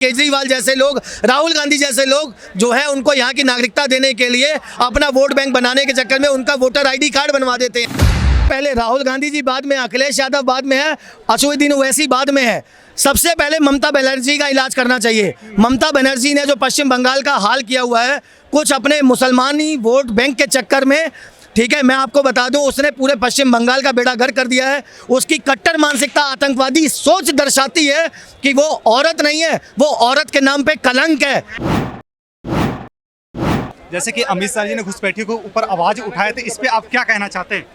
केजरीवाल जैसे लोग, राहुल गांधी जैसे लोग जो है उनको यहाँ की नागरिकता देने के लिए अपना वोट बैंक बनाने के चक्कर में उनका वोटर आईडी कार्ड बनवा देते हैं। पहले राहुल गांधी जी, बाद में अखिलेश यादव, बाद में है असदुद्दीन ओवैसी, बाद में है। सबसे पहले ममता बनर्जी का इलाज करना चाहिए। ममता बनर्जी ने जो पश्चिम बंगाल का हाल किया हुआ है कुछ अपने मुसलमानी वोट बैंक के चक्कर में, ठीक है, मैं आपको बता दूं, उसने पूरे पश्चिम बंगाल का बेड़ा गर्क कर दिया है। उसकी कट्टर मानसिकता, आतंकवादी सोच दर्शाती है कि वो औरत नहीं है, वो औरत के नाम पे कलंक है। जैसे कि अमित शाह जी ने घुसपैठियों के ऊपर आवाज उठाए थे, इस पे आप क्या कहना चाहते हैं?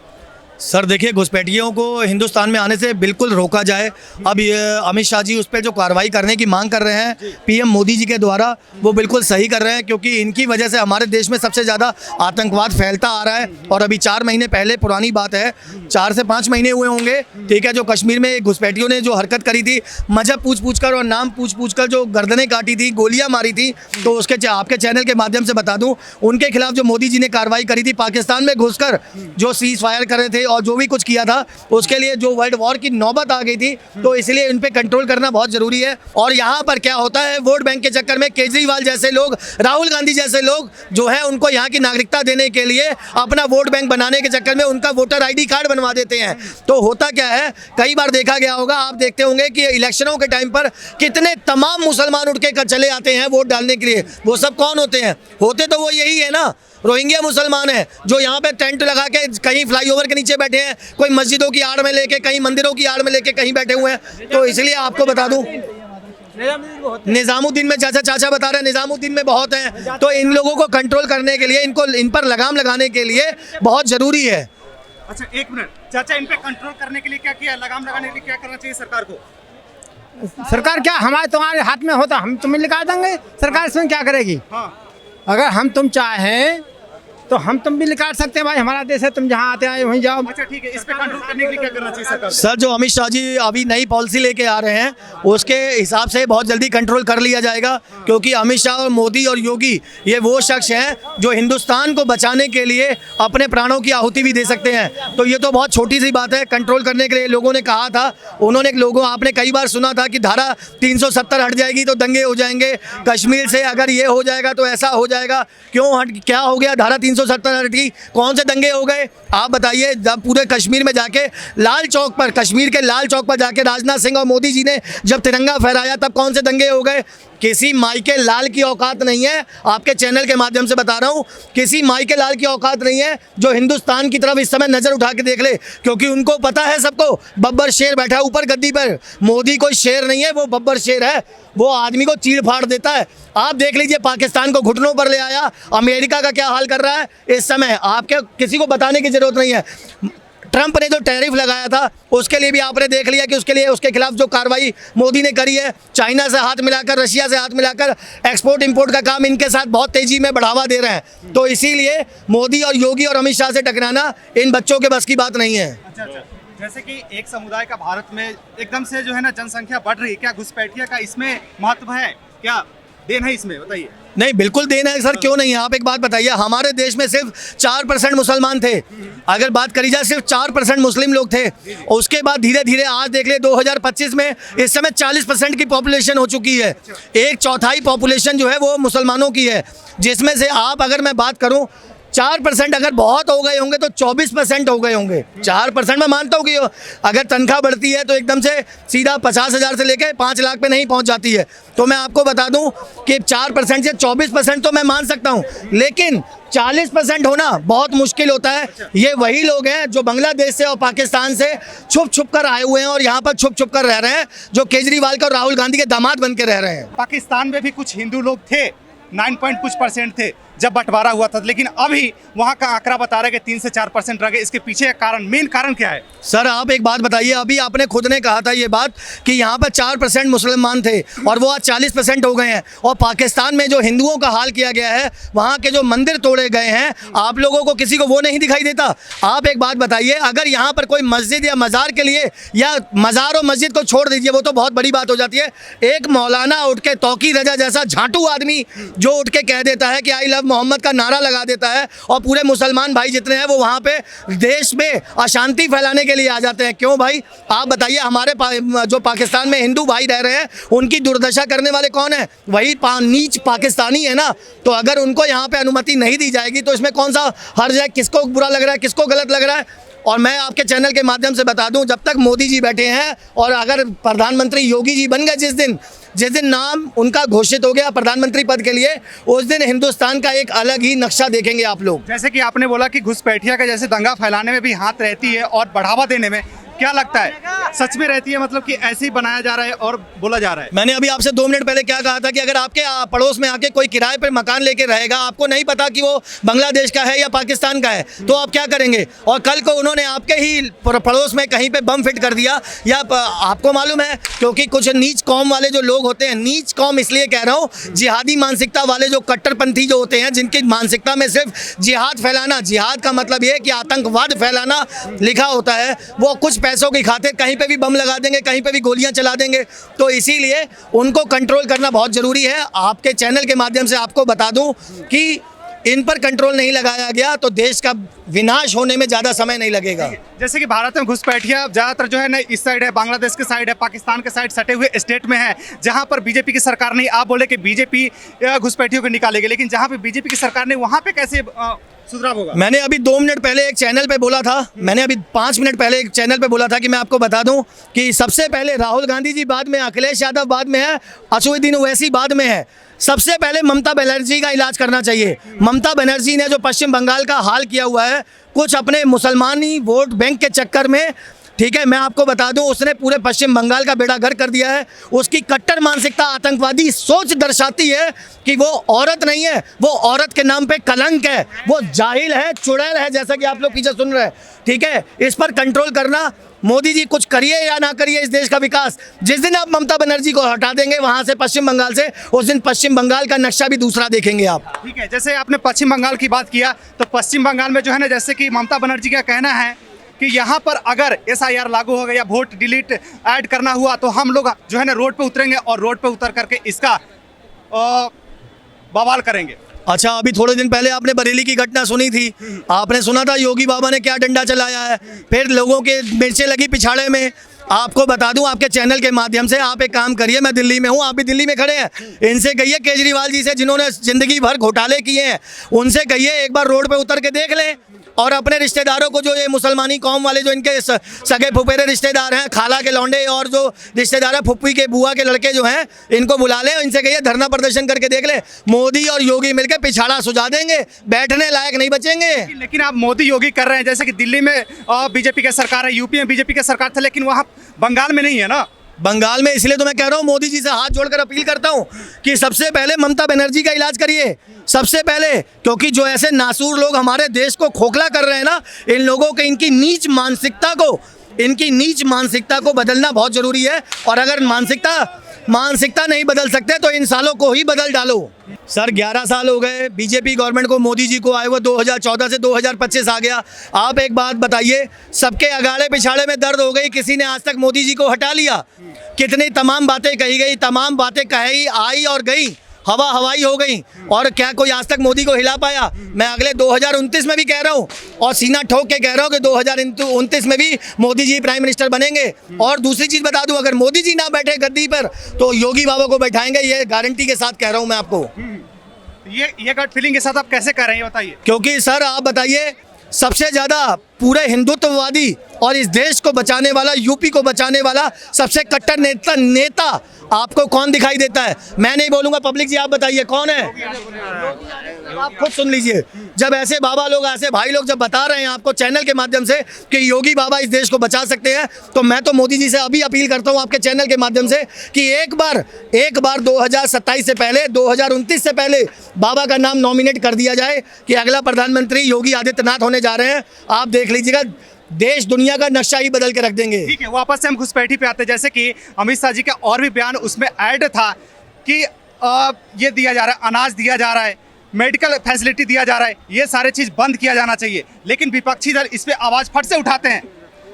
सर देखिए, घुसपैठियों को हिंदुस्तान में आने से बिल्कुल रोका जाए। अब ये अमित शाह जी उस पर जो कार्रवाई करने की मांग कर रहे हैं पीएम मोदी जी के द्वारा, वो बिल्कुल सही कर रहे हैं, क्योंकि इनकी वजह से हमारे देश में सबसे ज़्यादा आतंकवाद फैलता आ रहा है। और अभी 4 महीने पहले पुरानी बात है, 4 से 5 महीने हुए होंगे, ठीक है, जो कश्मीर में घुसपैठियों ने जो हरकत करी थी, मजहब पूछ कर और नाम पूछ कर जो गर्दनें काटी थी, गोलियाँ मारी थी, तो उसके आपके चैनल के माध्यम से बता दूँ, उनके खिलाफ जो मोदी जी ने कार्रवाई करी थी, पाकिस्तान में घुसकर जो सीज फायर कर रहे थे और जो भी कुछ किया था, उसके लिए जो वर्ल्ड वॉर की नौबत आ गई थी, तो इसलिए इन पे कंट्रोल करना बहुत जरूरी है। और यहाँ पर क्या होता है, वोट बैंक के चक्कर में केजरीवाल जैसे लोग, राहुल गांधी जैसे लोग जो है उनको यहाँ की नागरिकता देने के लिए अपना वोट बैंक बनाने के चक्कर में उनका वोटर आईडी कार्ड बनवा देते हैं। तो होता क्या है, कई बार देखा गया होगा, आप देखते होंगे कि इलेक्शनों के टाइम पर कितने तमाम मुसलमान उठ के चले आते हैं वोट डालने के लिए। वो सब कौन होते हैं? होते तो वो यही है ना, रोहिंग्या मुसलमान है, जो यहाँ पे टेंट लगा के कहीं फ्लाईओवर के नीचे बैठे हैं, कोई मस्जिदों की आड़ में लेके, कहीं मंदिरों की आड़ में लेके कहीं बैठे हुए हैं। तो इसलिए आपको बता दूं, निजामुद्दीन में चाचा बता रहे हैं, निजामुद्दीन में बहुत हैं। तो इन लोगों को कंट्रोल करने के लिए, इनको इन पर लगाम लगाने के लिए बहुत जरूरी है। अच्छा, एक मिनट चाचा, इन पे कंट्रोल करने के लिए क्या किया, लगाम लगाने के लिए क्या करना चाहिए सरकार को? सरकार क्या, हमारे तुम्हारे हाथ में होता, हम तुम्हें निकाल देंगे, सरकार इसमें क्या करेगी? हाँ। अगर हम तुम चाहें तो हम तुम भी निकाल सकते हैं, भाई हमारा देश है, तुम जहाँ आते आए वहीं जाओ। अच्छा ठीक है, इस पे कंट्रोल करने के लिए क्या करना चाहिए सरकार? सर, जो अमित शाह जी अभी नई पॉलिसी लेके आ रहे हैं उसके हिसाब से बहुत जल्दी कंट्रोल कर लिया जाएगा, क्योंकि अमित शाह और मोदी और योगी ये वो शख्स हैं जो हिंदुस्तान को बचाने के लिए अपने प्राणों की आहुति भी दे सकते हैं। तो ये तो बहुत छोटी सी बात है कंट्रोल करने के लिए। लोगों ने कहा था, उन्होंने आपने कई बार सुना था कि धारा 370 हट जाएगी तो दंगे हो जाएंगे, कश्मीर से अगर ये हो जाएगा तो ऐसा हो जाएगा। क्यों हट, क्या हो गया? धारा 370 हटी, कौन से दंगे हो गए आप बताइए? जब पूरे कश्मीर में जाके लाल चौक पर, कश्मीर के लाल चौक पर जाके राजनाथ सिंह और मोदी जी ने जब तिरंगा फहराया, तब कौन से दंगे हो गए? किसी माई के लाल की औकात नहीं है, आपके चैनल के माध्यम से बता रहा हूं, किसी माई के लाल की औकात नहीं है जो हिंदुस्तान की तरफ इस समय नजर उठा के देख ले, क्योंकि उनको पता है सबको, बब्बर शेर बैठा है ऊपर गद्दी पर। मोदी कोई शेर नहीं है, वो बब्बर शेर है, वो आदमी को चीड़ फाड़ देता है। आप देख लीजिए, पाकिस्तान को घुटनों पर ले आया, अमेरिका का क्या हाल कर रहा है इस समय, आपके किसी को बताने की जरूरत नहीं है। ट्रंप ने जो टैरिफ लगाया था उसके लिए भी आपने देख लिया कि उसके खिलाफ जो कार्रवाई मोदी ने करी है, चाइना से हाथ मिलाकर, रशिया से हाथ मिलाकर एक्सपोर्ट इंपोर्ट का काम इनके साथ बहुत तेजी में बढ़ावा दे रहे हैं। तो इसीलिए मोदी और योगी और अमित शाह से टकराना इन बच्चों के बस की बात नहीं है। अच्छा, जैसे कि एक समुदाय का भारत में एकदम से जो है ना जनसंख्या बढ़ रही है, क्या घुसपैठिया का इसमें महत्व है, क्या देन है इसमें, बताइए? नहीं, बिल्कुल देना है सर, क्यों नहीं। आप एक बात बताइए, हमारे देश में सिर्फ 4% मुसलमान थे, अगर बात करी जाए सिर्फ 4% मुस्लिम लोग थे। उसके बाद धीरे धीरे आज देख ले 2025 में इस समय 40% की पॉपुलेशन हो चुकी है। 1/4 पॉपुलेशन जो है वो मुसलमानों की है, जिसमें से आप अगर मैं बात करूं 4% अगर बहुत हो गए होंगे तो 24% हो गए होंगे। 4% मैं मानता हूँ कि अगर तनख्वाह बढ़ती है तो एकदम से सीधा 50,000 से लेकर 5 लाख पे नहीं पहुँच जाती है। तो मैं आपको बता दूं कि 4% से 24% तो मैं मान सकता हूं, लेकिन 40% होना बहुत मुश्किल होता है। ये वही लोग हैं जो बांग्लादेश से और पाकिस्तान से छुप कर आए हुए हैं और यहाँ पर छुप कर रह रहे हैं, जो केजरीवाल का और राहुल गांधी के दामाद बन के रह रहे हैं। पाकिस्तान में भी कुछ हिंदू लोग थे, 9% थे जब बंटवारा हुआ था, लेकिन अभी वहाँ का आंकड़ा बता रहा है कि 3 से 4% रह गए। इसके पीछे कारण, मेन कारण क्या है? सर, आप एक बात बताइए, अभी आपने खुद ने कहा था ये बात कि यहाँ पर 4% मुसलमान थे और वो आज 40% हो गए हैं। और पाकिस्तान में जो हिंदुओं का हाल किया गया है, वहाँ के जो मंदिर तोड़े गए हैं, आप लोगों को किसी को वो नहीं दिखाई देता? आप एक बात बताइए, अगर यहाँ पर कोई मस्जिद या मज़ार के लिए, या मज़ार और मस्जिद को छोड़ दीजिए, वो तो बहुत बड़ी बात हो जाती है, एक मौलाना उठ के, तौकी रजा जैसा झाटू आदमी जो उठ के कह देता है कि आई लव मोहम्मद का नारा लगा देता है और पूरे मुसलमान भाई जितने हैं वो वहाँ पे देश में अशांति फैलाने के लिए आ जाते हैं। क्यों भाई, आप बताइए, हमारे जो पाकिस्तान में हिंदू भाई रह रहे हैं उनकी दुर्दशा करने वाले कौन है? वही नीच पाकिस्तानी है ना। तो अगर उनको यहाँ पे अनुमति नहीं दी जाएगी तो इसमें कौन सा हर्ज है? किसको बुरा लग रहा है, किसको गलत लग रहा है? और मैं आपके चैनल के माध्यम से बता दूं, जब तक मोदी जी बैठे हैं और अगर प्रधानमंत्री योगी जी बन गए, जिस दिन नाम उनका घोषित हो गया प्रधानमंत्री पद के लिए, उस दिन हिंदुस्तान का एक अलग ही नक्शा देखेंगे आप लोग। जैसे कि आपने बोला कि घुसपैठिया का जैसे दंगा फैलाने में भी हाथ रहती है और बढ़ावा देने में, क्या लगता है सच में रहती है? मतलब कि ऐसे ही बनाया जा रहा है और बोला जा रहा है। मैंने अभी आपसे 2 मिनट पहले क्या कहा था कि अगर आपके पड़ोस में आके कोई किराए पर मकान लेके रहेगा, आपको नहीं पता कि वो बांग्लादेश का है या पाकिस्तान का है, तो आप क्या करेंगे? और कल को उन्होंने आपके ही पड़ोस में कहीं पे बम फिट कर दिया, या आपको मालूम है, क्योंकि कुछ नीच कौम वाले जो लोग होते हैं, नीच कौम इसलिए कह रहा हूँ, जिहादी मानसिकता वाले जो कट्टरपंथी जो होते हैं, जिनकी मानसिकता में सिर्फ जिहाद फैलाना, जिहाद का मतलब ये कि आतंकवाद फैलाना लिखा होता है, वो कुछ पैसों की खातिर कहीं पे भी बम लगा देंगे, कहीं पे भी गोलियां चला देंगे। तो इसीलिए उनको कंट्रोल करना बहुत ज़रूरी है। आपके चैनल के माध्यम से आपको बता दूं कि इन पर कंट्रोल नहीं लगाया गया तो देश का विनाश होने में ज़्यादा समय नहीं लगेगा। जैसे कि भारत में घुसपैठिया ज़्यादातर जो है ना इस साइड है, बांग्लादेश के साइड है, पाकिस्तान के साइड सटे हुए स्टेट में है, जहां पर बीजेपी की सरकार नहीं। आप बोले कि बीजेपी घुसपैठियों को निकालेगी, लेकिन जहां पे बीजेपी की सरकार नहीं वहां पे कैसे सुधराव होगा? मैंने अभी 2 मिनट पहले एक चैनल पे बोला था, मैंने अभी 5 मिनट पहले एक चैनल पे बोला था कि मैं आपको बता दूं कि सबसे पहले राहुल गांधी जी बाद में, अखिलेश यादव बाद में है, असदुद्दीन ओवैसी बाद में है। सबसे पहले ममता बनर्जी का इलाज करना चाहिए। ममता बनर्जी ने जो पश्चिम बंगाल का हाल किया हुआ है, कुछ अपने मुसलमानी वोट बैंक के चक्कर में, ठीक है, मैं आपको बता दूं, उसने पूरे पश्चिम बंगाल का बेड़ा गर्क कर दिया है। उसकी कट्टर मानसिकता, आतंकवादी सोच दर्शाती है कि वो औरत नहीं है, वो औरत के नाम पे कलंक है, वो जाहिल है, चुड़ैल है, जैसा कि आप लोग पीछे सुन रहे हैं। ठीक है, इस पर कंट्रोल करना, मोदी जी कुछ करिए या ना करिए इस देश का विकास, जिस दिन आप ममता बनर्जी को हटा देंगे वहां से पश्चिम बंगाल से, उस दिन पश्चिम बंगाल का नक्शा भी दूसरा देखेंगे आप। ठीक है, जैसे आपने पश्चिम बंगाल की बात किया, तो पश्चिम बंगाल में जो है ना, जैसे कि ममता बनर्जी का कहना है कि यहाँ पर अगर SIR लागू हो गया या वोट डिलीट ऐड करना हुआ तो हम लोग जो है ना रोड पे उतरेंगे और रोड पे उतर करके इसका बवाल करेंगे। अच्छा, अभी थोड़े दिन पहले आपने बरेली की घटना सुनी थी, आपने सुना था योगी बाबा ने क्या डंडा चलाया है, फिर लोगों के मिर्चें लगी पिछाड़े में। आपको बता दूं, आपके चैनल के माध्यम से आप एक काम करिए, मैं दिल्ली में हूं, आप भी दिल्ली में खड़े हैं, इनसे कहिए केजरीवाल जी से, जिन्होंने जिंदगी भर घोटाले किए हैं, उनसे कहिए एक बार रोड पे उतर के देख लें और अपने रिश्तेदारों को, जो ये मुसलमानी कौम वाले जो इनके सगे फुफेरे रिश्तेदार हैं, खाला के लौंडे और जो रिश्तेदार हैं, फुप्पी के बुआ के लड़के जो हैं, इनको बुला लें, इनसे कहिए धरना प्रदर्शन करके देख लें, मोदी और योगी मिलकर पिछाड़ा सुझा देंगे, बैठने लायक नहीं बचेंगे। लेकिन आप मोदी योगी कर रहे हैं, जैसे कि दिल्ली में बीजेपी की सरकार है, यूपी में बीजेपी की सरकार था, लेकिन वहाँ बंगाल में नहीं है ना। बंगाल में, इसलिए तो मैं कह रहा हूँ, मोदी जी से हाथ जोड़कर अपील करता हूँ कि सबसे पहले ममता बनर्जी का इलाज करिए, सबसे पहले, क्योंकि जो ऐसे नासूर लोग हमारे देश को खोखला कर रहे हैं ना, इन लोगों के, इनकी नीच मानसिकता को बदलना बहुत जरूरी है। और अगर मानसिकता नहीं बदल सकते तो इन सालों को ही बदल डालो। सर 11 साल हो गए बीजेपी गवर्नमेंट को, मोदी जी को आए हुए 2014 से 2025 आ गया। आप एक बात बताइए, सबके अगाड़े पिछाड़े में दर्द हो गई, किसी ने आज तक मोदी जी को हटा लिया? कितनी तमाम बातें कही गई, तमाम बातें कही आई और गई, हवा हवाई हो गई, और क्या कोई आज तक मोदी को हिला पाया? मैं अगले 2029 में भी कह रहा हूँ और सीना ठोक के कह रहा हूँ कि 2029 में भी मोदी जी प्राइम मिनिस्टर बनेंगे। और दूसरी चीज़ बता दूँ, अगर मोदी जी ना बैठे गद्दी पर तो योगी बाबा को बैठाएंगे, ये गारंटी के साथ कह रहा हूँ मैं आपको। ये गट फीलिंग के साथ आप कैसे कह रहे हैं, बताइए। क्योंकि सर आप बताइए, सबसे ज़्यादा पूरे हिंदुत्ववादी और इस देश को बचाने वाला, यूपी को बचाने वाला सबसे कट्टर नेता आपको कौन दिखाई देता है? मैं नहीं बोलूंगा, पब्लिक जी आप बताइए कौन है? आप खुद सुन लीजिए। जब ऐसे बाबा लोग, ऐसे भाई लोग जब बता रहे हैं आपको चैनल के माध्यम से कि योगी बाबा इस देश को बचा सकते हैं, तो मैं तो मोदी जी से अभी अपील करता हूं आपके चैनल के माध्यम से कि एक बार 2027 से पहले, 2029 से पहले बाबा का नाम नॉमिनेट कर दिया जाए कि अगला प्रधानमंत्री योगी आदित्यनाथ होने जा रहे हैं। आप देख लीजिएगा, देश दुनिया का नक्शा ही बदल के रख देंगे। ठीक है, वापस से हम घुसपैठी पे आते हैं। जैसे कि अमित शाह जी का और भी बयान उसमें ऐड था कि ये दिया जा रहा है, अनाज दिया जा रहा है, मेडिकल फैसिलिटी दिया जा रहा है, ये सारे चीज़ बंद किया जाना चाहिए। लेकिन विपक्षी दल इस पर आवाज़ फट से उठाते हैं।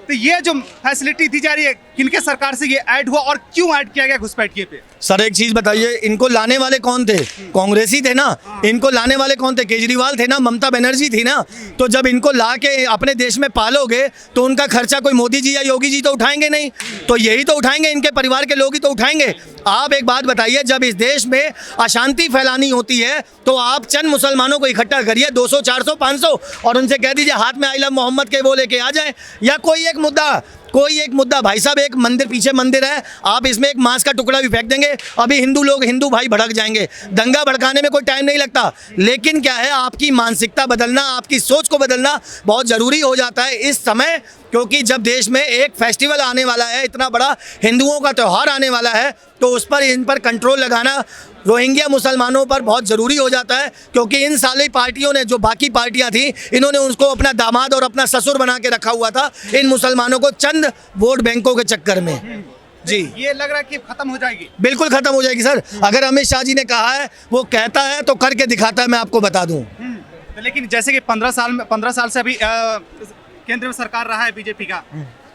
तो ये जो फैसिलिटी दी जा रही है किनके सरकार से ये ऐड हुआ और क्यों ऐड किया गया घुसपैठिए पे? सर एक चीज बताइए, इनको लाने वाले कौन थे? कांग्रेसी थे ना। इनको लाने वाले कौन थे? केजरीवाल थे ना, ममता बनर्जी थी ना। तो जब इनको ला के अपने देश में पालोगे तो उनका खर्चा कोई मोदी जी या योगी जी तो उठाएंगे नहीं, तो यही तो उठाएंगे, इनके परिवार के लोग ही तो उठाएंगे। आप एक बात बताइए, जब इस देश में अशांति फैलानी होती है तो आप चंद मुसलमानों को इकट्ठा करिए 200 400 500 और उनसे कह दीजिए हाथ में आई लव मोहम्मद के वो लेके आ जाए, या कोई एक मुद्दा भाई साहब, एक मंदिर पीछे मंदिर है, आप इसमें एक मांस का टुकड़ा भी फेंक देंगे, अभी हिंदू भाई भड़क जाएंगे। दंगा भड़काने में कोई टाइम नहीं लगता, लेकिन क्या है, आपकी मानसिकता बदलना, आपकी सोच को बदलना बहुत ज़रूरी हो जाता है इस समय, क्योंकि जब देश में एक फेस्टिवल आने वाला है, इतना बड़ा हिंदुओं का त्यौहार आने वाला है, तो उस पर इन पर कंट्रोल लगाना रोहिंग्या मुसलमानों पर बहुत ज़रूरी हो जाता है, क्योंकि इन सारी पार्टियों ने, जो बाकी पार्टियां थी, इन्होंने उनको अपना दामाद और अपना ससुर बना के रखा हुआ था इन मुसलमानों को चंद वोट बैंकों के चक्कर में। जी, ये लग रहा है कि खत्म हो जाएगी। बिल्कुल खत्म हो जाएगी सर। अगर अमित शाह जी ने कहा है, वो कहता है तो करके दिखाता है, मैं आपको बता दूं। तो लेकिन जैसे कि 15 साल से अभी केंद्र में सरकार रहा है बीजेपी का,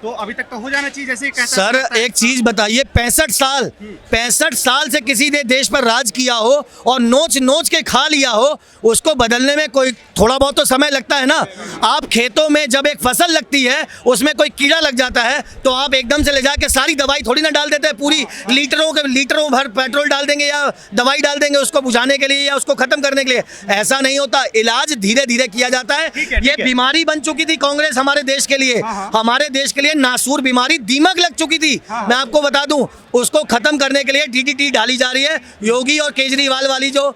तो अभी तक तो हो जाना चाहिए जैसे कहता सर एक चीज बताइए, 65 साल से किसी ने देश पर राज किया हो और नोच के खा लिया हो, उसको बदलने में कोई थोड़ा बहुत तो समय लगता है ना। आप खेतों में जब एक फसल लगती है, उसमें कोई कीड़ा लग जाता है, तो आप एकदम से ले जाके सारी दवाई थोड़ी ना डाल देते हैं, पूरी लीटरों भर पेट्रोल डाल देंगे या दवाई डाल देंगे उसको बुझाने के लिए या उसको खत्म करने के लिए। ऐसा नहीं होता, इलाज धीरे धीरे किया जाता है। ये बीमारी बन चुकी थी कांग्रेस हमारे देश के लिए, हमारे देश के लिए नासूर बीमारी, दीमक लग चुकी थी। मैं आपको बता दूं, उसको खत्म करने के लिए डीडीटी डाली जा रही है। योगी और केजरीवाल वाली जो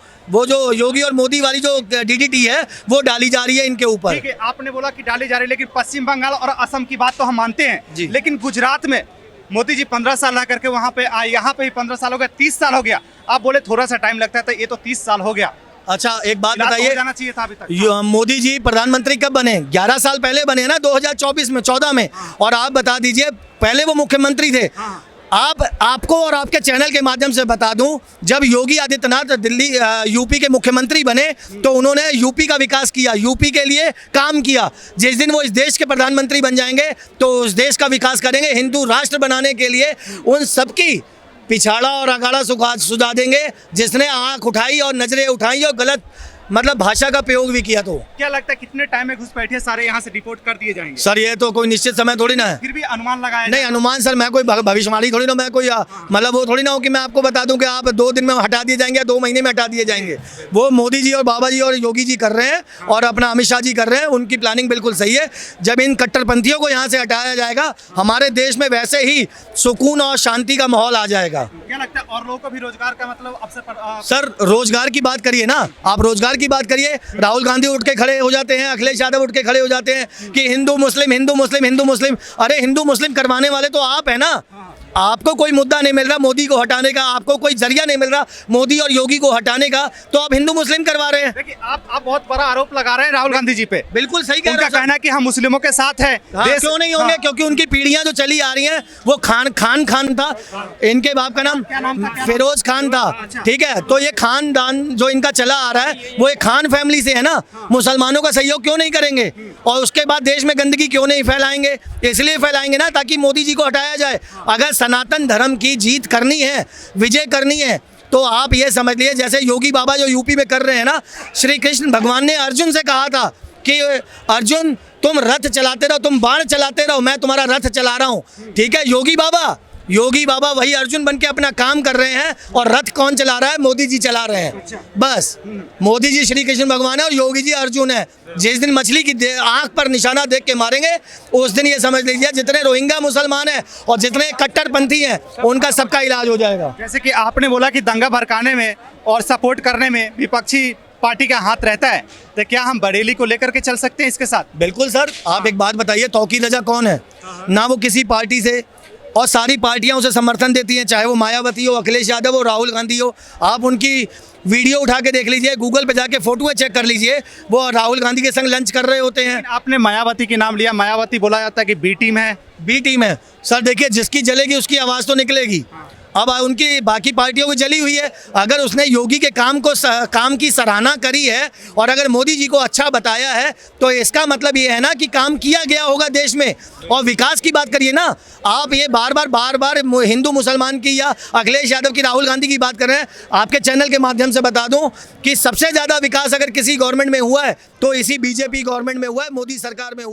योगी और मोदी वाली जो डीडीटी है, वो डाली जा रही है इनके ऊपर। ठीक है, आपने बोला कि डाली जा रही है, लेकिन पश्चिम बंगाल और असम की बात तो हम मानते हैं, लेकिन गुजरात में मोदी जी 15 साल रह करके वहां पे आए, यहाँ पे ही 15 साल हो गया, 30 साल हो गया। आप बोले थोड़ा सा टाइम लगता है, तो ये तो 30 साल हो गया। अच्छा एक बात बताइए, जाना चाहिए था अभी तक। मोदी जी प्रधानमंत्री कब बने? 11 साल पहले बने ना, 2024 में 14 में। और आप बता दीजिए, पहले वो मुख्यमंत्री थे। आपको और आपके चैनल के माध्यम से बता दूं, जब योगी आदित्यनाथ दिल्ली यूपी के मुख्यमंत्री बने, तो उन्होंने यूपी का विकास किया, यूपी के लिए काम किया। जिस दिन वो इस देश के प्रधानमंत्री बन जाएंगे तो उस देश का विकास करेंगे, हिंदू राष्ट्र बनाने के लिए उन सबकी पिछाड़ा और अगाड़ा सुझा देंगे जिसने आंख उठाई और नजरें उठाई और गलत मतलब भाषा का प्रयोग भी किया। तो क्या लगता है कितने टाइम में घुसपैठिए सारे यहाँ से रिपोर्ट कर दिए जाएंगे? सर ये तो कोई निश्चित समय थोड़ी ना है, फिर भी अनुमान लगाया नहीं अनुमान सर, मैं कोई भविष्यवाणी थोड़ी ना, मैं कोई मतलब वो थोड़ी ना हो कि मैं आपको बता दूं कि आप 2 दिन में हटा दिए जाएंगे, 2 महीने में हटा दिए जाएंगे। वो मोदी जी और बाबा जी और योगी जी कर रहे हैं और अपना अमित शाह जी कर रहे हैं, उनकी प्लानिंग बिल्कुल सही है। जब इन कट्टरपंथियों को यहाँ से हटाया जाएगा, हमारे देश में वैसे ही सुकून और शांति का माहौल आ जाएगा। क्या लगता है और लोगों को भी रोजगार का मतलब अवसर? सर रोजगार की बात करिए ना, आप रोजगार की बात करिए। राहुल गांधी उठ के खड़े हो जाते हैं, अखिलेश यादव उठ के खड़े हो जाते हैं कि हिंदू मुस्लिम हिंदू मुस्लिम हिंदू मुस्लिम। अरे हिंदू मुस्लिम करवाने वाले तो आप है ना। आपको कोई मुद्दा नहीं मिल रहा मोदी को हटाने का, आपको कोई जरिया नहीं मिल रहा मोदी और योगी को हटाने का, तो आप हिंदू मुस्लिम करवा रहे हैं। देखिए आप बहुत बड़ा आरोप लगा रहे हैं राहुल गांधी जी पे। बिल्कुल सही कह रहे हैं। उनका कहना है कि हम मुस्लिमों के साथ हैं। क्यों नहीं होंगे? क्योंकि उनकी पीढ़ियां जो चली आ रही हैं, वो खान था, इनके बाप का नाम फिरोज खान था, ठीक है। तो ये खानदान जो इनका चला आ रहा है, वो एक खान फैमिली से है ना। मुसलमानों का सहयोग क्यों नहीं करेंगे? और उसके बाद देश में गंदगी क्यों नहीं फैलाएंगे? इसलिए फैलाएंगे ना ताकि मोदी जी को हटाया जाए। अगर सनातन धर्म की जीत करनी है, विजय करनी है, तो आप ये समझ लिए, जैसे योगी बाबा जो यूपी में कर रहे हैं ना, श्री कृष्ण भगवान ने अर्जुन से कहा था कि अर्जुन तुम रथ चलाते रहो, तुम बाण चलाते रहो, मैं तुम्हारा रथ चला रहा हूँ, ठीक है। योगी बाबा वही अर्जुन बन के अपना काम कर रहे हैं, और रथ कौन चला रहा है? मोदी जी चला रहे हैं। बस मोदी जी श्री कृष्ण भगवान है और योगी जी अर्जुन है। जिस दिन मछली की आंख पर निशाना देख के मारेंगे, उस दिन ये समझ लीजिए जितने रोहिंग्या मुसलमान हैं और जितने कट्टरपंथी हैं, उनका सबका इलाज हो जाएगा। जैसे कि आपने बोला कि दंगा भड़काने में और सपोर्ट करने में विपक्षी पार्टी का हाथ रहता है, तो क्या हम बरेली को लेकर के चल सकते हैं इसके साथ? बिल्कुल सर। आप एक बात बताइए, तौकीर रजा कौन है? ना वो किसी पार्टी से, और सारी पार्टियां उसे समर्थन देती हैं, चाहे वो मायावती हो, अखिलेश यादव हो, राहुल गांधी हो। आप उनकी वीडियो उठा के देख लीजिए, गूगल पे जाके फोटोएं चेक कर लीजिए, वो राहुल गांधी के संग लंच कर रहे होते हैं। आपने मायावती के नाम लिया, मायावती बोला जाता है कि बी टीम है। बी टीम है सर। देखिए जिसकी जलेगी उसकी आवाज़ तो निकलेगी। अब उनकी बाकी पार्टियों की जली हुई है। अगर उसने योगी के काम की सराहना करी है और अगर मोदी जी को अच्छा बताया है तो इसका मतलब ये है ना कि काम किया गया होगा देश में। और विकास की बात करिए ना, आप ये बार बार हिंदू मुसलमान की या अखिलेश यादव की, राहुल गांधी की बात कर रहे हैं। आपके चैनल के माध्यम से बता दूं कि सबसे ज़्यादा विकास अगर किसी गवर्नमेंट में हुआ है तो इसी बीजेपी गवर्नमेंट में हुआ है, मोदी सरकार में हुआ है।